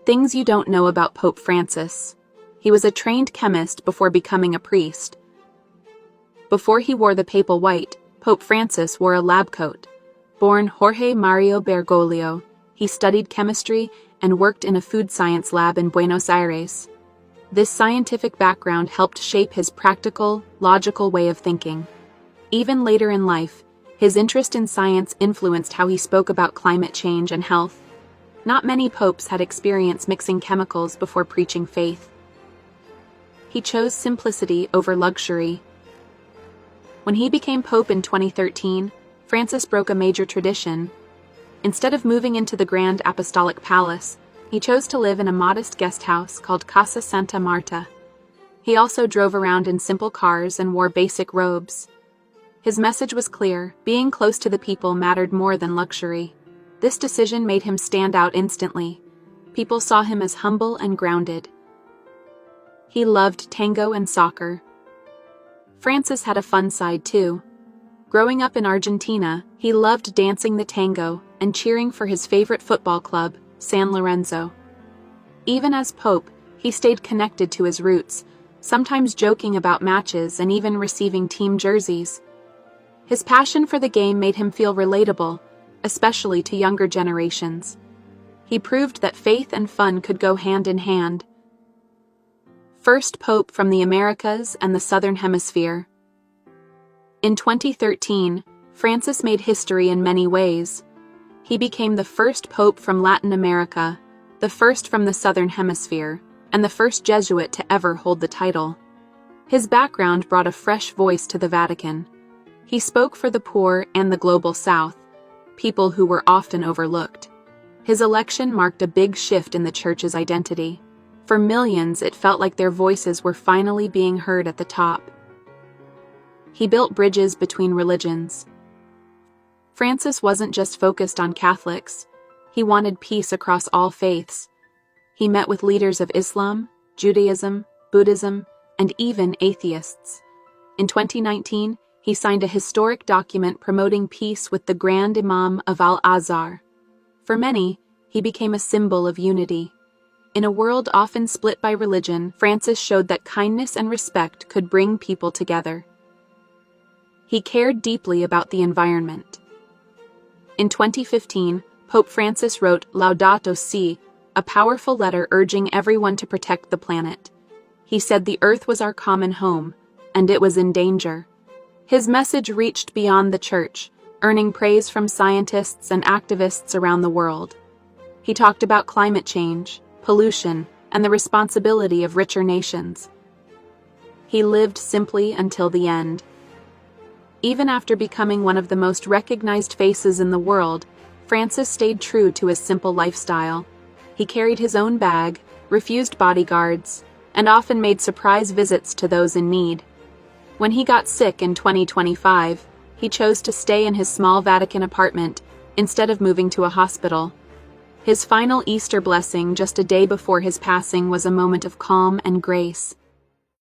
Things you don't know about Pope Francis. He was a trained chemist before becoming a priest. Before he wore the papal white, Pope Francis wore a lab coat. Born Jorge Mario Bergoglio, he studied chemistry and worked in a food science lab in Buenos Aires. This scientific background helped shape his practical, logical way of thinking. Even later in life, his interest in science influenced how he spoke about climate change and health. Not many popes had experience mixing chemicals before preaching faith. He chose simplicity over luxury. When he became pope in 2013, Francis broke a major tradition. Instead of moving into the grand apostolic palace, he chose to live in a modest guest house called Casa Santa Marta. He also drove around in simple cars and wore basic robes. His message was clear: being close to the people mattered more than luxury. This decision made him stand out instantly. People saw him as humble and grounded. He loved tango and soccer. Francis had a fun side too. Growing up in Argentina, he loved dancing the tango and cheering for his favorite football club, San Lorenzo. Even as Pope, he stayed connected to his roots, sometimes joking about matches and even receiving team jerseys. His passion for the game made him feel relatable, especially to younger generations. He proved that faith and fun could go hand in hand. First Pope from the Americas and the Southern Hemisphere. In 2013, Francis made history in many ways. He became the first Pope from Latin America, the first from the Southern Hemisphere, and the first Jesuit to ever hold the title. His background brought a fresh voice to the Vatican. He spoke for the poor and the global South, people who were often overlooked. His election marked a big shift in the Church's identity. For millions, it felt like their voices were finally being heard at the top. He built bridges between religions. Francis wasn't just focused on Catholics. He wanted peace across all faiths. He met with leaders of Islam, Judaism, Buddhism, and even atheists. In 2019, he signed a historic document promoting peace with the Grand Imam of Al-Azhar. For many, he became a symbol of unity. In a world often split by religion, Francis showed that kindness and respect could bring people together. He cared deeply about the environment. In 2015, Pope Francis wrote Laudato Si', a powerful letter urging everyone to protect the planet. He said the Earth was our common home, and it was in danger. His message reached beyond the Church, earning praise from scientists and activists around the world. He talked about climate change, pollution, and the responsibility of richer nations. He lived simply until the end. Even after becoming one of the most recognized faces in the world, Francis stayed true to his simple lifestyle. He carried his own bag, refused bodyguards, and often made surprise visits to those in need. When he got sick in 2025, he chose to stay in his small Vatican apartment instead of moving to a hospital. His final Easter blessing just a day before his passing was a moment of calm and grace.